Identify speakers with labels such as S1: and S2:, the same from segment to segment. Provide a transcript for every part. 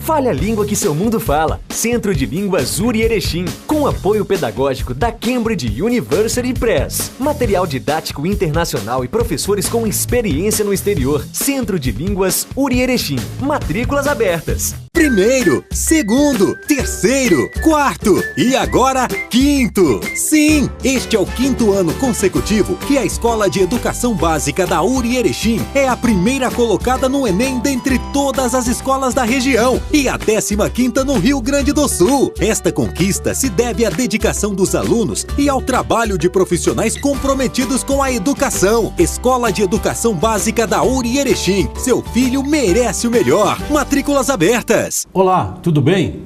S1: Fale a língua que seu mundo fala. Centro de Línguas URI Erechim, com apoio pedagógico da Cambridge University Press. Material didático internacional e professores com experiência no exterior. Centro de Línguas URI Erechim. Matrículas abertas.
S2: Primeiro, segundo, terceiro, quarto e agora quinto. Sim, este é o quinto ano consecutivo que a Escola de Educação Básica da URI Erechim é a primeira colocada no Enem dentre todas as escolas da região e a 15ª no Rio Grande do Sul. Esta conquista se deve à dedicação dos alunos e ao trabalho de profissionais comprometidos com a educação. Escola de Educação Básica da URI Erechim. Seu filho merece o melhor. Matrículas abertas.
S3: Olá, tudo bem?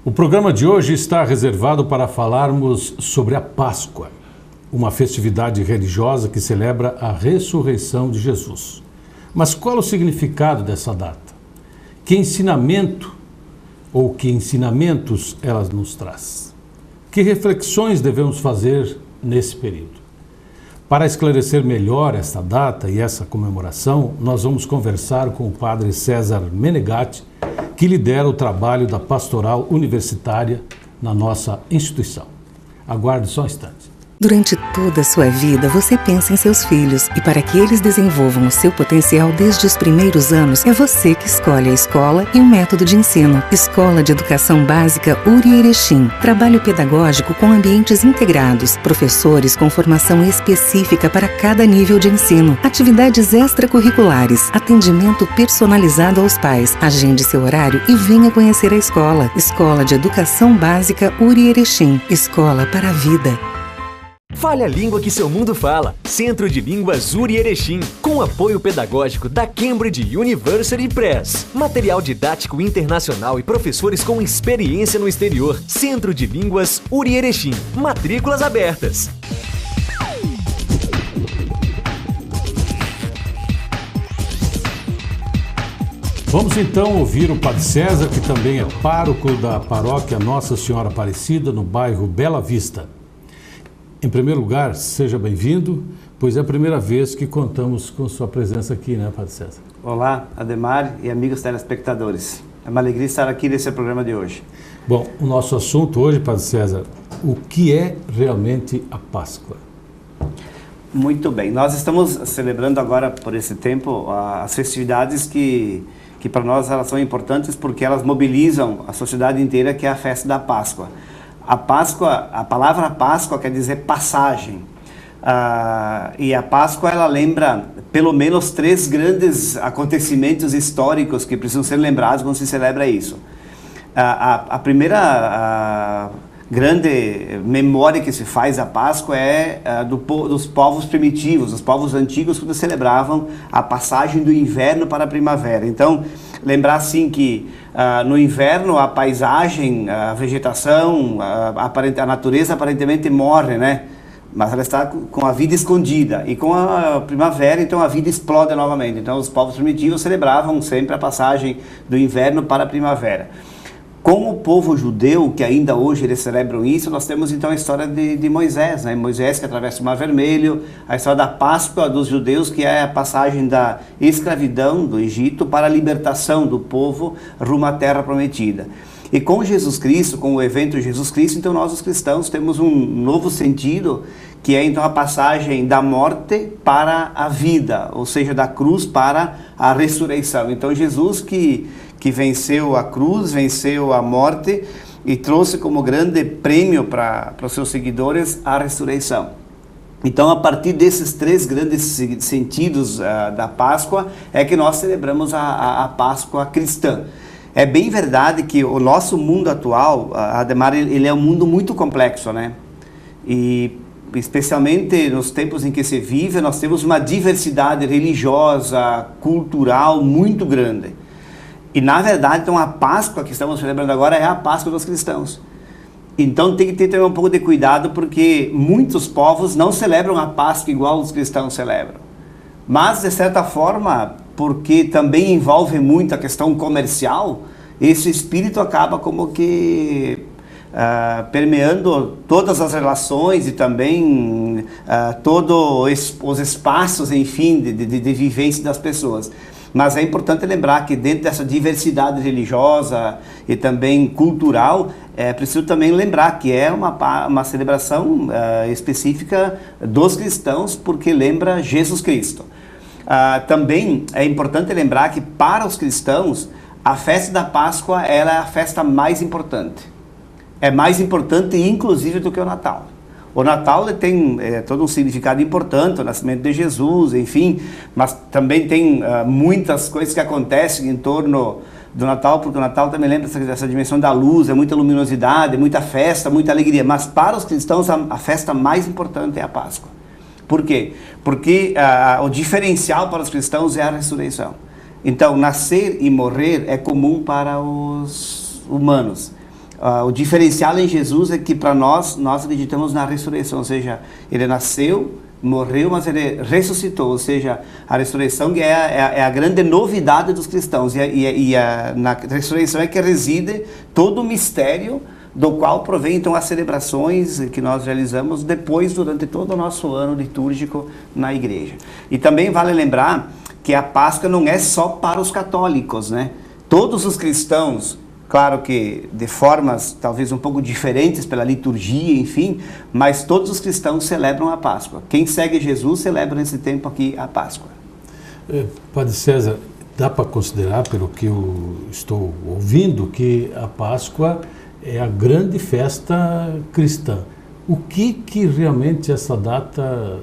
S3: O programa de hoje está reservado para falarmos sobre a Páscoa, uma festividade religiosa que celebra a ressurreição de Jesus. Mas qual é o significado dessa data? Que ensinamento ou que ensinamentos ela nos traz? Que reflexões devemos fazer nesse período? Para esclarecer melhor esta data e essa comemoração, nós vamos conversar com o padre César Menegatti, que lidera o trabalho da pastoral universitária na nossa instituição. Aguarde só um instante.
S4: Durante toda a sua vida, você pensa em seus filhos e para que eles desenvolvam o seu potencial desde os primeiros anos, é você que escolhe a escola e o método de ensino. Escola de Educação Básica URI Erechim. Trabalho pedagógico com ambientes integrados, professores com formação específica para cada nível de ensino, atividades extracurriculares, atendimento personalizado aos pais. Agende seu horário e venha conhecer a escola. Escola de Educação Básica URI Erechim. Escola para a vida.
S1: Fale a língua que seu mundo fala. Centro de Línguas URI Erechim, com apoio pedagógico da Cambridge University Press. Material didático internacional e professores com experiência no exterior. Centro de Línguas URI Erechim. Matrículas abertas.
S3: Vamos então ouvir o Padre César, que também é pároco da paróquia Nossa Senhora Aparecida, no bairro Bela Vista. Em primeiro lugar, seja bem-vindo, pois é a primeira vez que contamos com sua presença aqui, né, Padre César?
S5: Olá, Ademar e amigos telespectadores. É uma alegria estar aqui nesse programa de hoje.
S3: Bom, o nosso assunto hoje, Padre César, o que é realmente a Páscoa?
S5: Muito bem, nós estamos celebrando agora, por esse tempo, as festividades que para nós elas são importantes porque elas mobilizam a sociedade inteira, que é a festa da Páscoa. A Páscoa, a palavra Páscoa quer dizer passagem. E a Páscoa, ela lembra pelo menos 3 grandes acontecimentos históricos que precisam ser lembrados quando se celebra isso. A primeira grande memória que se faz da Páscoa é dos povos primitivos, os povos antigos, quando celebravam a passagem do inverno para a primavera. Então, lembrar assim que no inverno a paisagem, a vegetação, a natureza aparentemente morre, né? Mas ela está com a vida escondida. E com a primavera, então, a vida explode novamente. Então, os povos primitivos celebravam sempre a passagem do inverno para a primavera. Com o povo judeu, que ainda hoje eles celebram isso, nós temos então a história de Moisés, né? Moisés que atravessa o Mar Vermelho, a história da Páscoa dos judeus, que é a passagem da escravidão do Egito para a libertação do povo rumo à Terra Prometida. E com Jesus Cristo, com o evento Jesus Cristo, então nós os cristãos temos um novo sentido, que é então a passagem da morte para a vida, ou seja, da cruz para a ressurreição. Então Jesus que venceu a cruz, venceu a morte e trouxe como grande prêmio para os seus seguidores a ressurreição. Então, a partir desses 3 grandes sentidos da Páscoa, é que nós celebramos a Páscoa cristã. É bem verdade que o nosso mundo atual, Ademar, ele é um mundo muito complexo, né? E especialmente nos tempos em que se vive, nós temos uma diversidade religiosa, cultural muito grande. E, na verdade, então, a Páscoa que estamos celebrando agora é a Páscoa dos cristãos. Então, tem que ter também um pouco de cuidado, porque muitos povos não celebram a Páscoa igual os cristãos celebram. Mas, de certa forma, porque também envolve muito a questão comercial, esse espírito acaba como que permeando todas as relações e também todos os espaços, enfim, de vivência das pessoas. Mas é importante lembrar que dentro dessa diversidade religiosa e também cultural, é preciso também lembrar que é uma celebração específica dos cristãos, porque lembra Jesus Cristo. Também é importante lembrar que para os cristãos, a festa da Páscoa ela é a festa mais importante. É mais importante, inclusive, do que o Natal. O Natal tem todo um significado importante, o nascimento de Jesus, enfim, mas também tem muitas coisas que acontecem em torno do Natal, porque o Natal também lembra dessa dimensão da luz, é muita luminosidade, é muita festa, muita alegria. Mas para os cristãos, a festa mais importante é a Páscoa. Por quê? Porque o diferencial para os cristãos é a ressurreição. Então, nascer e morrer é comum para os humanos. O diferencial em Jesus é que para nós acreditamos na ressurreição, ou seja, ele nasceu, morreu, mas ele ressuscitou, ou seja, a ressurreição é a grande novidade dos cristãos, na ressurreição é que reside todo o mistério do qual provém então as celebrações que nós realizamos depois, durante todo o nosso ano litúrgico na igreja. E também vale lembrar que a Páscoa não é só para os católicos, né? Todos os cristãos, claro que de formas talvez um pouco diferentes pela liturgia, enfim, mas todos os cristãos celebram a Páscoa. Quem segue Jesus celebra nesse tempo aqui a Páscoa.
S3: Padre César, dá para considerar, pelo que eu estou ouvindo, que a Páscoa é a grande festa cristã. O que realmente essa data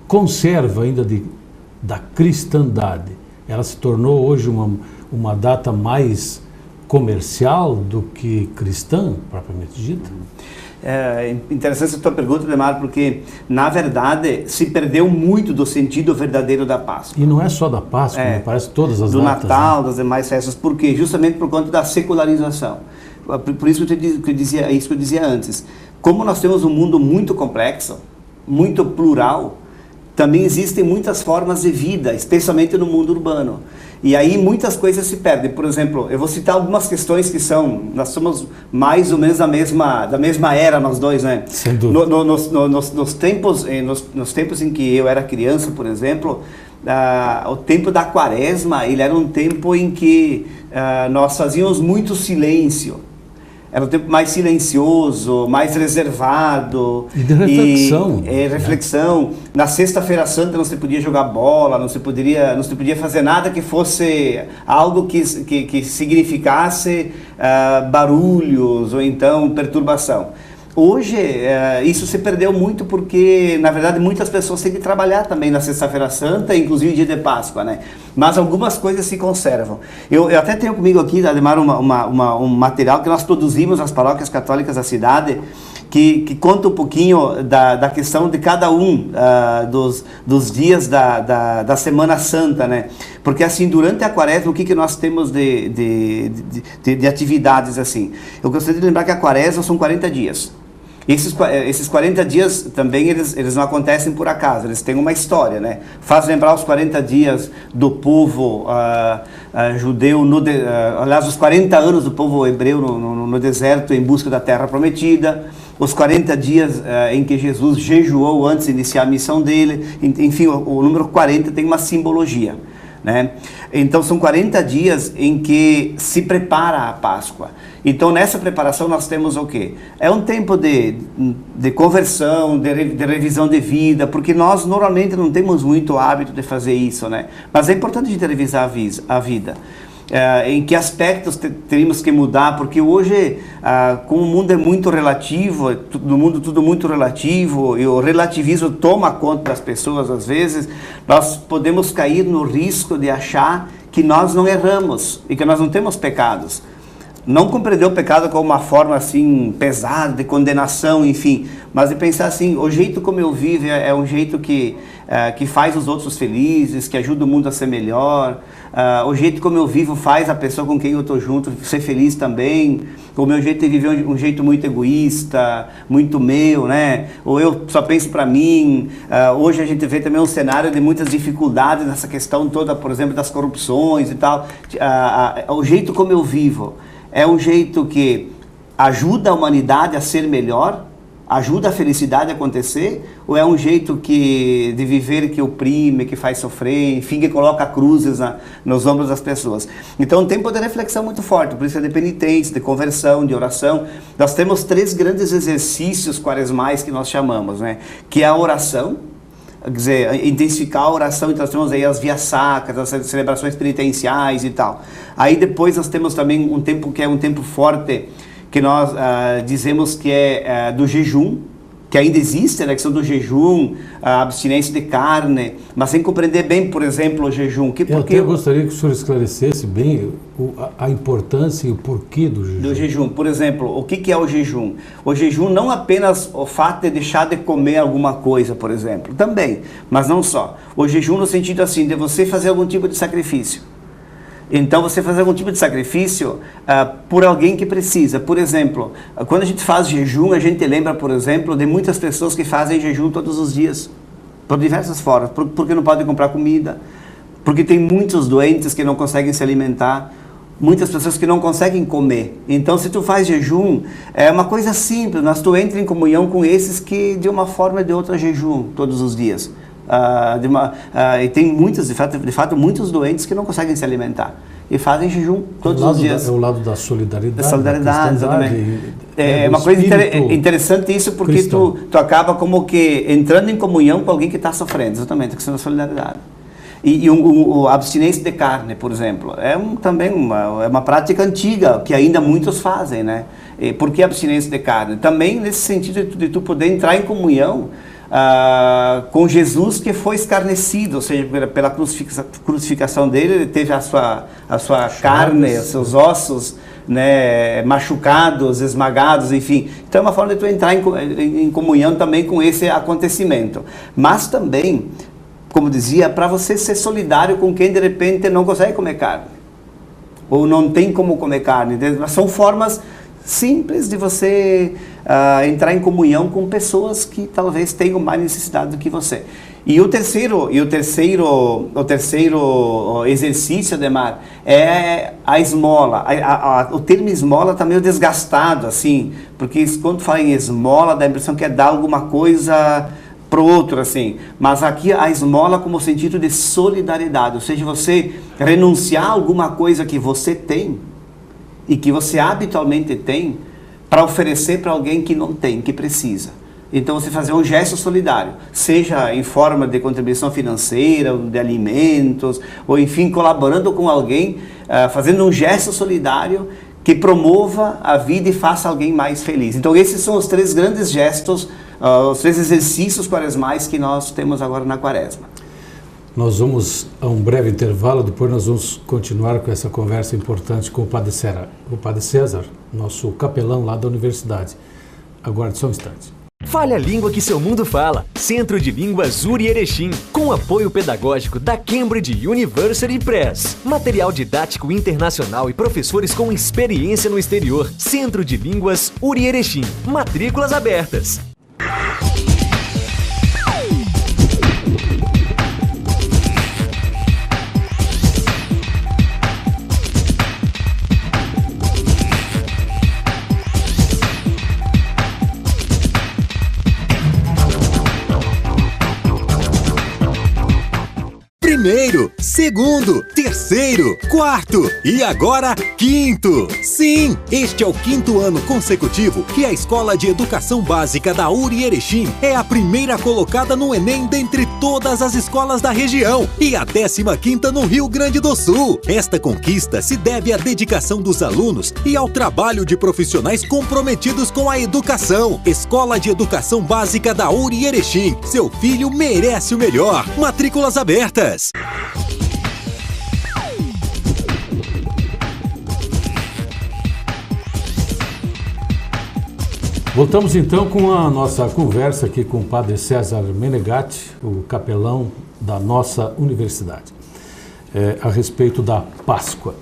S3: conserva ainda da cristandade? Ela se tornou hoje uma data mais comercial do que cristã, propriamente dita?
S5: É interessante a tua pergunta, Demar, porque, na verdade, se perdeu muito do sentido verdadeiro da Páscoa.
S3: E não é só da Páscoa, me parece todas as datas.
S5: Do Natal, né? Das demais festas. Por quê? Justamente por conta da secularização. Por isso que eu dizia antes. Como nós temos um mundo muito complexo, muito plural, também existem muitas formas de vida, especialmente no mundo urbano. E aí muitas coisas se perdem. Por exemplo, eu vou citar algumas questões que nós somos mais ou menos da mesma era, nós dois, né?
S3: Sem dúvida.
S5: Nos tempos em que eu era criança, por exemplo, o tempo da Quaresma, ele era um tempo em que nós fazíamos muito silêncio. Era um tempo mais silencioso, mais reservado.
S3: E de reflexão.
S5: Reflexão. Na Sexta-feira Santa não se podia jogar bola, não se podia fazer nada que fosse algo que significasse barulhos ou então perturbação. Hoje, isso se perdeu muito porque, na verdade, muitas pessoas têm que trabalhar também na Sexta-feira Santa, inclusive dia de Páscoa, né? Mas algumas coisas se conservam. Eu até tenho comigo aqui, Ademar, um material que nós produzimos nas paróquias católicas da cidade, que conta um pouquinho da questão de cada um dos dias da Semana Santa, né? Porque assim, durante a Quaresma, o que nós temos de atividades assim? Eu gostaria de lembrar que a Quaresma são 40 dias. Esses 40 dias também eles não acontecem por acaso, eles têm uma história, né? Faz lembrar os 40 dias do povo judeu, aliás, os 40 anos do povo hebreu no deserto em busca da terra prometida, os 40 dias em que Jesus jejuou antes de iniciar a missão dele, enfim, o número 40 tem uma simbologia, né? Então são 40 dias em que se prepara a Páscoa. Então nessa preparação nós temos o quê? É um tempo de conversão, de revisão de vida, porque nós normalmente não temos muito hábito de fazer isso, né? Mas é importante a gente revisar a vida. Em que aspectos teríamos que mudar, porque hoje, como o mundo é muito relativo, no mundo tudo muito relativo, e o relativismo toma conta das pessoas às vezes, nós podemos cair no risco de achar que nós não erramos e que nós não temos pecados. Não compreender o pecado como uma forma assim pesada, de condenação, enfim, mas de pensar assim, o jeito como eu vivo é um jeito que faz os outros felizes, que ajuda o mundo a ser melhor, o jeito como eu vivo faz a pessoa com quem eu estou junto ser feliz também, o meu jeito de viver é um jeito muito egoísta, muito meu, né? Ou eu só penso para mim. Hoje a gente vê também um cenário de muitas dificuldades nessa questão toda, por exemplo, das corrupções e tal. O jeito como eu vivo é um jeito que ajuda a humanidade a ser melhor, ajuda a felicidade a acontecer, ou é um jeito de viver que oprime, que faz sofrer, enfim, que coloca cruzes nos ombros das pessoas? Então, um tempo de reflexão muito forte, por isso é de penitência, de conversão, de oração. Nós temos 3 grandes exercícios quaresmais que nós chamamos, né? Que é a oração, quer dizer, intensificar a oração. Então nós temos aí as vias sacras, as celebrações penitenciais e tal. Aí depois nós temos também um tempo que é um tempo forte, que nós dizemos que é do jejum, que ainda existe, né, que são do jejum, a abstinência de carne, mas sem compreender bem, por exemplo, o jejum.
S3: Eu até gostaria que o senhor esclarecesse bem a importância e o porquê do jejum.
S5: Do jejum. Por exemplo, o que é o jejum? O jejum não apenas o fato de deixar de comer alguma coisa, por exemplo, também, mas não só. O jejum no sentido assim, de você fazer algum tipo de sacrifício. Então, você fazer algum tipo de sacrifício por alguém que precisa. Por exemplo, quando a gente faz jejum, a gente lembra, por exemplo, de muitas pessoas que fazem jejum todos os dias, por diversas formas, porque não podem comprar comida, porque tem muitos doentes que não conseguem se alimentar, muitas pessoas que não conseguem comer. Então, se tu faz jejum, é uma coisa simples, mas tu entra em comunhão com esses que, de uma forma ou de outra, jejum todos os dias. E tem muitos, de fato, muitos doentes que não conseguem se alimentar e fazem jejum todos os dias.
S3: É o lado da solidariedade.
S5: Da solidariedade, exatamente. É uma coisa interessante isso, porque tu acaba como que entrando em comunhão com alguém que está sofrendo, exatamente, a questão da solidariedade. E a abstinência de carne, por exemplo, também uma prática antiga, que ainda muitos fazem, né? Por que abstinência de carne? Também nesse sentido de tu poder entrar em comunhão com Jesus, que foi escarnecido, ou seja, pela crucificação dele, ele teve a sua carne, os seus ossos, né, machucados, esmagados, enfim. Então é uma forma de tu entrar em comunhão também com esse acontecimento. Mas também, como dizia, para você ser solidário com quem de repente não consegue comer carne, ou não tem como comer carne. São formas simples de você entrar em comunhão com pessoas que talvez tenham mais necessidade do que você. E o terceiro exercício, Ademar, é a esmola. O termo esmola está meio desgastado, assim, porque quando fala em esmola, dá a impressão que é dar alguma coisa para o outro, assim. Mas aqui a esmola como sentido de solidariedade, ou seja, você renunciar a alguma coisa que você tem e que você habitualmente tem, para oferecer para alguém que não tem, que precisa. Então você fazer um gesto solidário, seja em forma de contribuição financeira, de alimentos, ou enfim, colaborando com alguém, fazendo um gesto solidário que promova a vida e faça alguém mais feliz. Então esses são os 3 grandes gestos, os 3 exercícios quaresmais que nós temos agora na quaresma.
S3: Nós vamos a um breve intervalo, depois nós vamos continuar com essa conversa importante com o Padre César, nosso capelão lá da universidade. Aguarde só um instante.
S1: Fale a língua que seu mundo fala. Centro de Línguas URI Erechim, com apoio pedagógico da Cambridge University Press. Material didático internacional e professores com experiência no exterior. Centro de Línguas URI Erechim. Matrículas abertas.
S2: Primeiro, segundo, terceiro, quarto e agora quinto. Sim, este é o 5º ano consecutivo que a Escola de Educação Básica da URI Erechim é a primeira colocada no Enem dentre todas as escolas da região e a 15ª no Rio Grande do Sul. Esta conquista se deve à dedicação dos alunos e ao trabalho de profissionais comprometidos com a educação. Escola de Educação Básica da URI Erechim. Seu filho merece o melhor. Matrículas abertas.
S3: Voltamos então com a nossa conversa aqui com o Padre César Menegatti, o capelão da nossa universidade, a respeito da Páscoa.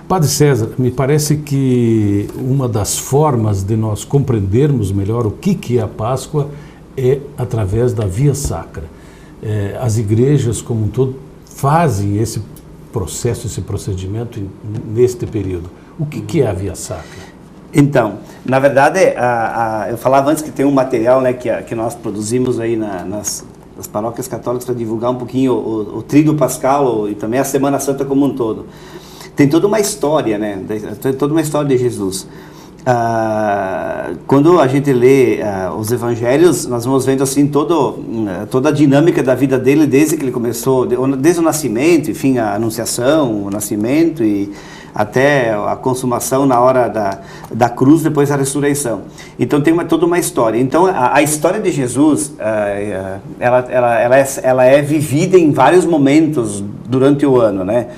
S3: Padre César, me parece que uma das formas de nós compreendermos melhor o que é a Páscoa é através da via sacra. As igrejas como um todo fazem esse processo, esse procedimento neste período. O que é a via sacra?
S5: Então, na verdade, eu falava antes que tem um material, né, que nós produzimos aí nas paróquias católicas para divulgar um pouquinho o Tríduo Pascal e também a Semana Santa como um todo. Tem toda uma história, né? Tem toda uma história de Jesus. Quando a gente lê os evangelhos, nós vamos vendo assim toda a dinâmica da vida dele desde que ele começou, desde o nascimento, enfim, a anunciação, o nascimento e até a consumação na hora da cruz, depois a ressurreição. Então tem toda uma história. Então a história de Jesus, ela é vivida em vários momentos durante o ano, né?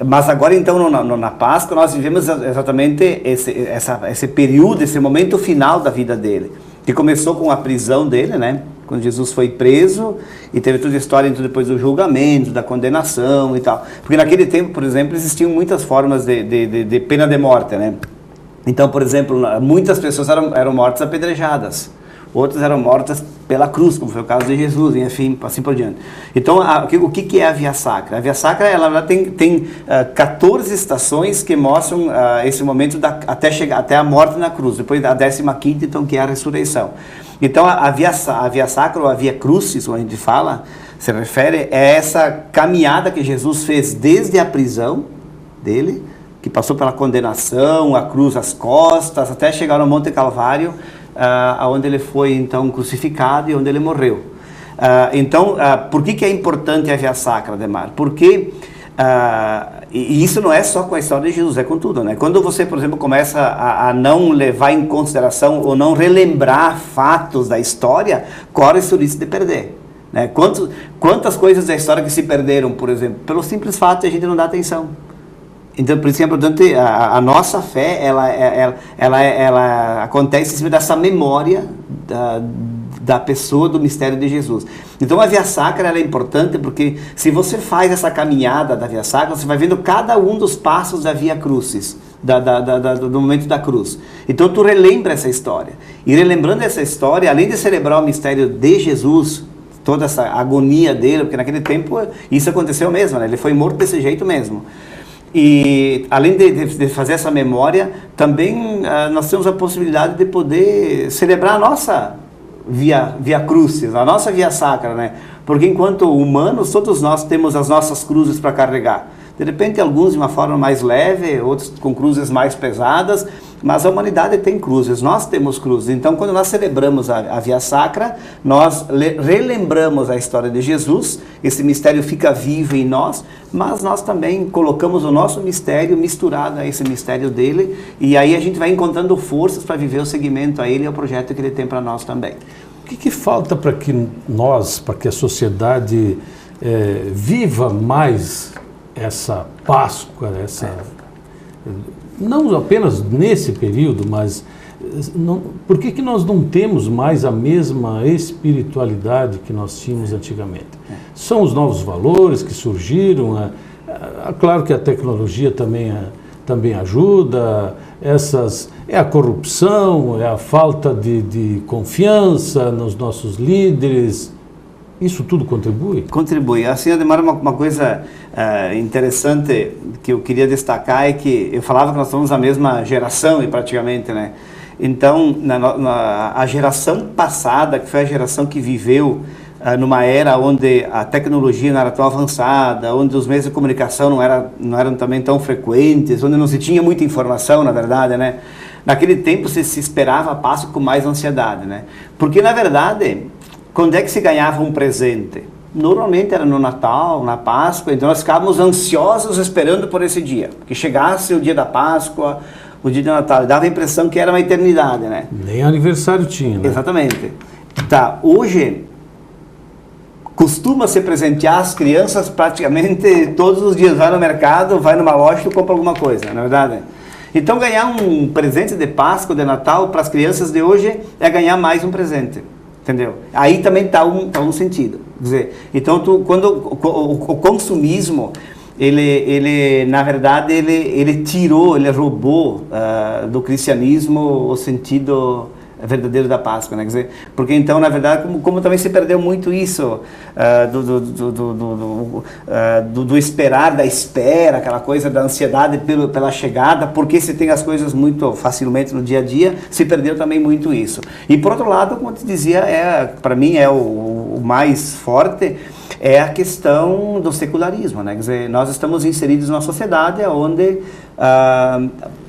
S5: Mas agora, então, na Páscoa, nós vivemos exatamente esse período, esse momento final da vida dele, que começou com a prisão dele, né? Quando Jesus foi preso e teve toda a história então, depois do julgamento, da condenação e tal. Porque naquele tempo, por exemplo, existiam muitas formas de pena de morte, né? Então, por exemplo, muitas pessoas eram mortas apedrejadas. Outras eram mortas pela cruz, como foi o caso de Jesus, e enfim, assim por diante. Então, o que é a Via Sacra? A Via Sacra ela tem 14 estações que mostram esse momento até a morte na cruz, depois da 15ª, então, que é a ressurreição. Então, a Via Sacra, ou a Via Crucis, como a gente fala, se refere a essa caminhada que Jesus fez desde a prisão dele, que passou pela condenação, a cruz às costas, até chegar no Monte Calvário, onde ele foi então crucificado e onde ele morreu. Então, por que é importante a Via Sacra, Ademar? Porque, e isso não é só com a história de Jesus, é com tudo, né? Quando você, por exemplo, começa a não levar em consideração ou não relembrar fatos da história, corre-se o risco de perder. Né? Quantas coisas da história que se perderam, por exemplo, pelo simples fato de a gente não dar atenção. Então, por isso que é importante, a nossa fé, ela acontece em cima dessa memória da pessoa, do mistério de Jesus. Então, a Via Sacra ela é importante porque se você faz essa caminhada da Via Sacra, você vai vendo cada um dos passos da Via Crucis, do momento da cruz. Então, tu relembra essa história. E relembrando essa história, além de celebrar o mistério de Jesus, toda essa agonia dele, porque naquele tempo isso aconteceu mesmo, né? Ele foi morto desse jeito mesmo. E além de fazer essa memória, também nós temos a possibilidade de poder celebrar a nossa Via Crucis, a nossa Via Sacra, né? Porque enquanto humanos, todos nós temos as nossas cruzes para carregar. De repente, alguns de uma forma mais leve, outros com cruzes mais pesadas, mas a humanidade tem cruzes, nós temos cruzes. Então, quando nós celebramos a Via Sacra, nós relembramos a história de Jesus, esse mistério fica vivo em nós, mas nós também colocamos o nosso mistério misturado a esse mistério dele, e aí a gente vai encontrando forças para viver o seguimento a ele e ao projeto que ele tem para nós também.
S3: O que falta para que para que a sociedade viva mais essa Páscoa, não apenas nesse período, mas por que nós não temos mais a mesma espiritualidade que nós tínhamos antigamente? São os novos valores que surgiram, claro que a tecnologia também ajuda, é a corrupção, é a falta de confiança nos nossos líderes. Isso tudo contribui?
S5: Contribui. Assim, Ademar, uma coisa interessante que eu queria destacar é que eu falava que nós somos a mesma geração, praticamente, né? Então, a geração passada, que foi a geração que viveu numa era onde a tecnologia não era tão avançada, onde os meios de comunicação não eram também tão frequentes, onde não se tinha muita informação, na verdade, né? Naquele tempo se esperava a Páscoa com mais ansiedade, né? Porque, na verdade, quando é que se ganhava um presente? Normalmente era no Natal, na Páscoa, então nós ficávamos ansiosos esperando por esse dia, que chegasse o dia da Páscoa, o dia de Natal, dava a impressão que era uma eternidade, né?
S3: Nem aniversário tinha, né?
S5: Exatamente. Tá, hoje costuma-se presentear as crianças praticamente todos os dias, vai no mercado, vai numa loja e compra alguma coisa, não é verdade? Então ganhar um presente de Páscoa, de Natal, para as crianças de hoje é ganhar mais um presente. Entendeu? Aí também está um sentido. Quer dizer, então, quando o consumismo, ele na verdade, ele roubou do cristianismo o sentido verdadeiro da Páscoa, né? Quer dizer, porque então, na verdade, como também se perdeu muito isso do esperar, da espera, aquela coisa da ansiedade pela chegada, porque se tem as coisas muito facilmente no dia a dia, se perdeu também muito isso. E por outro lado, como eu te dizia, para mim é o mais forte, é a questão do secularismo, né? Quer dizer, nós estamos inseridos numa sociedade onde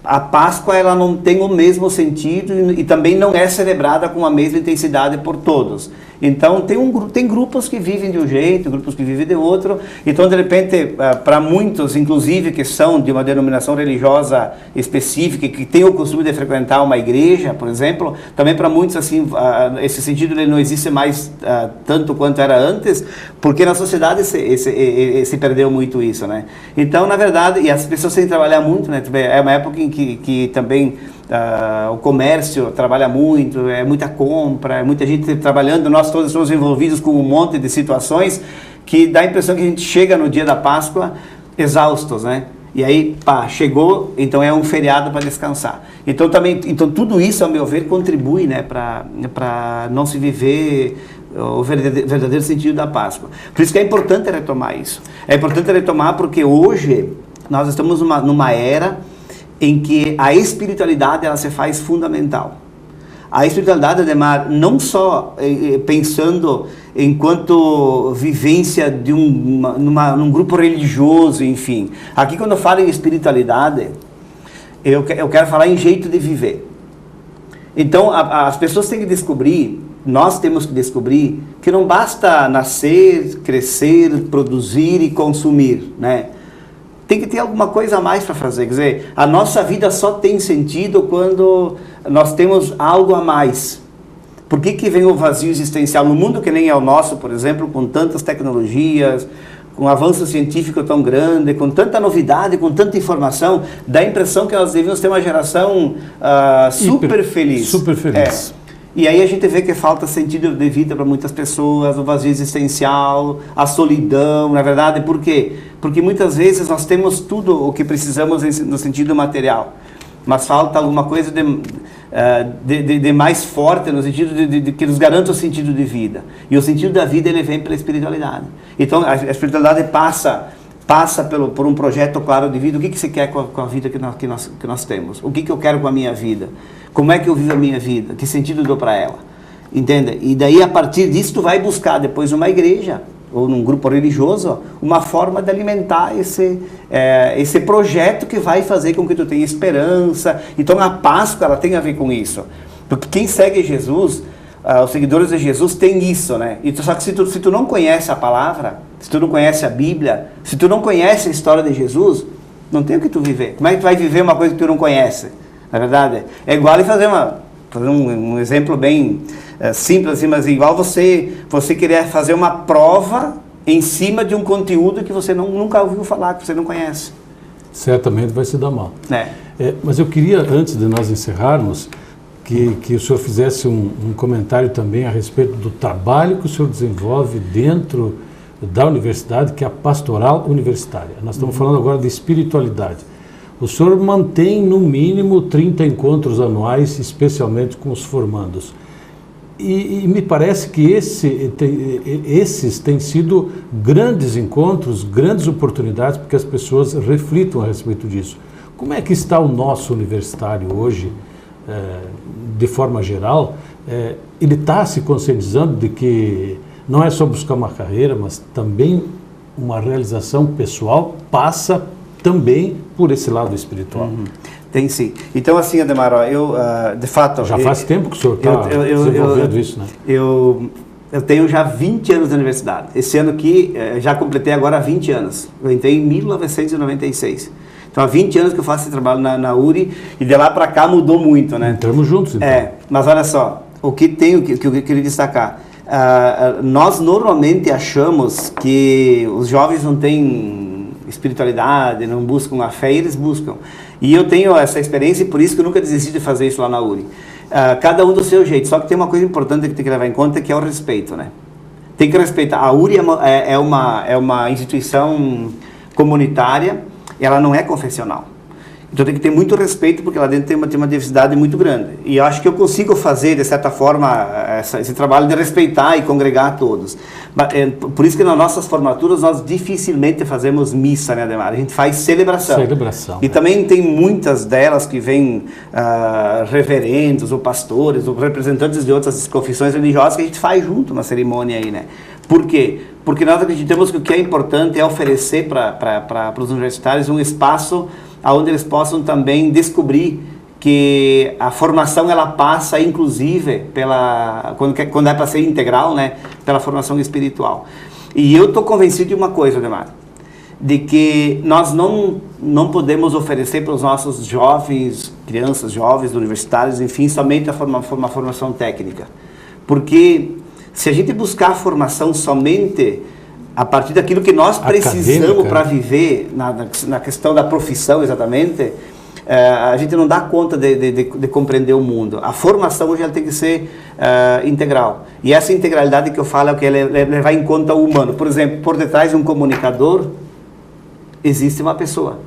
S5: a Páscoa ela não tem o mesmo sentido e também não é celebrada com a mesma intensidade por todos. Então tem grupos que vivem de um jeito, grupos que vivem de outro. Então de repente para muitos, inclusive que são de uma denominação religiosa específica, que tem o costume de frequentar uma igreja, por exemplo, também para muitos assim esse sentido ele não existe mais tanto quanto era antes, porque na sociedade se perdeu muito isso, né? Então na verdade, e as pessoas têm que trabalhar muito, né? É uma época em que também o comércio trabalha muito, é muita compra, é muita gente trabalhando, nós todos estamos envolvidos com um monte de situações que dá a impressão que a gente chega no dia da Páscoa exaustos, né? E aí, chegou, então é um feriado para descansar. Então tudo isso, ao meu ver, contribui, né, para não se viver o verdadeiro sentido da Páscoa. Por isso que é importante retomar isso. É importante retomar porque hoje nós estamos numa era em que a espiritualidade ela se faz fundamental. A espiritualidade, Ademar, não só pensando enquanto vivência de num grupo religioso, enfim. Aqui quando eu falo em espiritualidade, eu quero falar em jeito de viver. Então as pessoas têm que descobrir, nós temos que descobrir, que não basta nascer, crescer, produzir e consumir, né? Tem que ter alguma coisa a mais para fazer, quer dizer, a nossa vida só tem sentido quando nós temos algo a mais. Por que vem o vazio existencial? No mundo que nem é o nosso, por exemplo, com tantas tecnologias, com um avanço científico tão grande, com tanta novidade, com tanta informação, dá a impressão que nós devíamos ter uma geração super feliz.
S3: Super feliz.
S5: E aí a gente vê que falta sentido de vida para muitas pessoas, o vazio existencial, a solidão, na verdade, por quê? Porque muitas vezes nós temos tudo o que precisamos no sentido material, mas falta alguma coisa de mais forte, no sentido de que nos garanta o sentido de vida. E o sentido da vida ele vem pela espiritualidade. Então a espiritualidade passa por um projeto claro de vida. O que você quer com a vida que nós temos? O que eu quero com a minha vida? Como é que eu vivo a minha vida? Que sentido eu dou para ela? Entende? E daí, a partir disso, tu vai buscar depois numa igreja ou num grupo religioso uma forma de alimentar esse projeto que vai fazer com que tu tenha esperança. Então, a Páscoa ela tem a ver com isso. Porque quem segue Jesus, os seguidores de Jesus, tem isso, né? Só que se tu não conhece a palavra, se tu não conhece a Bíblia, se tu não conhece a história de Jesus, não tem o que tu viver. Como é que tu vai viver uma coisa que tu não conhece? Na verdade, é igual fazer um exemplo bem simples, assim, mas igual você querer fazer uma prova em cima de um conteúdo que você nunca ouviu falar, que você não conhece.
S3: Certamente vai se dar mal. Mas eu queria, antes de nós encerrarmos, que o senhor fizesse um comentário também a respeito do trabalho que o senhor desenvolve dentro da universidade, que é a pastoral universitária. Nós estamos falando agora de espiritualidade. O senhor mantém, no mínimo, 30 encontros anuais, especialmente com os formandos. E me parece que esses têm sido grandes encontros, grandes oportunidades, porque as pessoas reflitam a respeito disso. Como é que está o nosso universitário hoje, de forma geral? Ele está se conscientizando de que não é só buscar uma carreira, mas também uma realização pessoal passa também por esse lado espiritual.
S5: Tem sim. Então assim, Ademar, eu de fato...
S3: Já faz tempo que o senhor está desenvolvendo isso, né?
S5: Eu tenho já 20 anos de universidade. Esse ano aqui, já completei agora 20 anos. Eu entrei em 1996. Então há 20 anos que eu faço esse trabalho na URI e de lá para cá mudou muito, né?
S3: Estamos juntos, então.
S5: Mas olha só, o que eu queria destacar. Nós normalmente achamos que os jovens não têm espiritualidade, não buscam a fé, e eles buscam. E eu tenho essa experiência e por isso que eu nunca desisti de fazer isso lá na URI. Cada um do seu jeito, só que tem uma coisa importante que tem que levar em conta, que é o respeito, né? Tem que respeitar. A URI é uma instituição comunitária, ela não é confessional. Então tem que ter muito respeito, porque lá dentro tem uma diversidade muito grande. E eu acho que eu consigo fazer, de certa forma, esse trabalho de respeitar e congregar todos. Por isso que nas nossas formaturas nós dificilmente fazemos missa, né, Ademar? A gente faz celebração. E também tem muitas delas que vêm reverendos, ou pastores, ou representantes de outras confissões religiosas que a gente faz junto na cerimônia aí, né? Por quê? Porque nós acreditamos que o que é importante é oferecer para os universitários um espaço onde eles possam também descobrir que a formação ela passa inclusive quando é para ser integral, né, pela formação espiritual. E eu estou convencido de uma coisa, Ademar, de que nós não podemos oferecer para os nossos jovens, crianças, jovens, universitários, enfim, somente uma formação técnica. Porque se a gente buscar a formação somente a partir daquilo que nós precisamos para viver, na questão da profissão exatamente, a gente não dá conta de compreender o mundo. A formação hoje ela tem que ser integral. E essa integralidade que eu falo é o que levar em conta o humano. Por exemplo, por detrás de um comunicador, existe uma pessoa.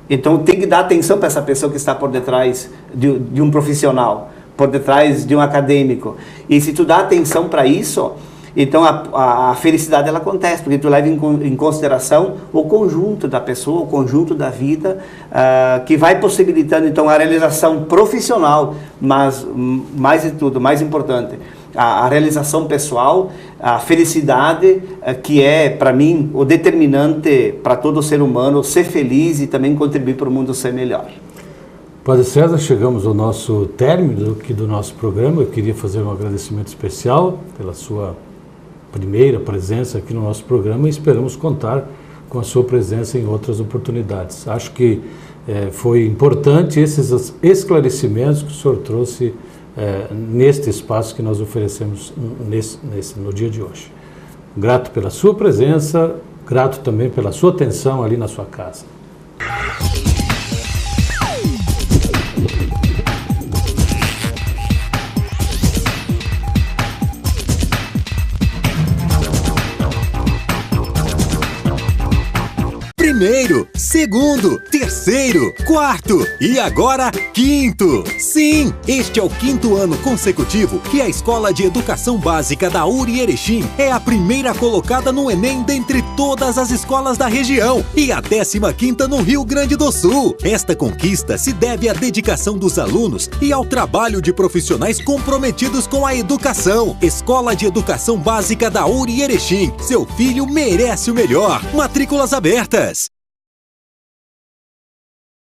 S5: Então tem que dar atenção para essa pessoa que está por detrás de um profissional, por detrás de um acadêmico. E se tu dá atenção para isso, então a felicidade ela acontece, porque tu leva em consideração o conjunto da pessoa, o conjunto da vida, que vai possibilitando então a realização profissional, mas mais de tudo, mais importante, a realização pessoal, a felicidade, que é para mim o determinante para todo ser humano ser feliz e também contribuir para o mundo ser melhor.
S3: Padre César, chegamos ao nosso término do nosso programa. Eu queria fazer um agradecimento especial pela sua primeira presença aqui no nosso programa e esperamos contar com a sua presença em outras oportunidades. Acho que foi importante esses esclarecimentos que o senhor trouxe neste espaço que nós oferecemos no dia de hoje. Grato pela sua presença, grato também pela sua atenção ali na sua casa.
S2: Primeiro, segundo, terceiro, quarto e agora quinto. Sim, este é o 5º ano consecutivo que a Escola de Educação Básica da URI Erechim é a primeira colocada no Enem dentre todas as escolas da região e a 15ª no Rio Grande do Sul. Esta conquista se deve à dedicação dos alunos e ao trabalho de profissionais comprometidos com a educação. Escola de Educação Básica da URI Erechim. Seu filho merece o melhor. Matrículas abertas.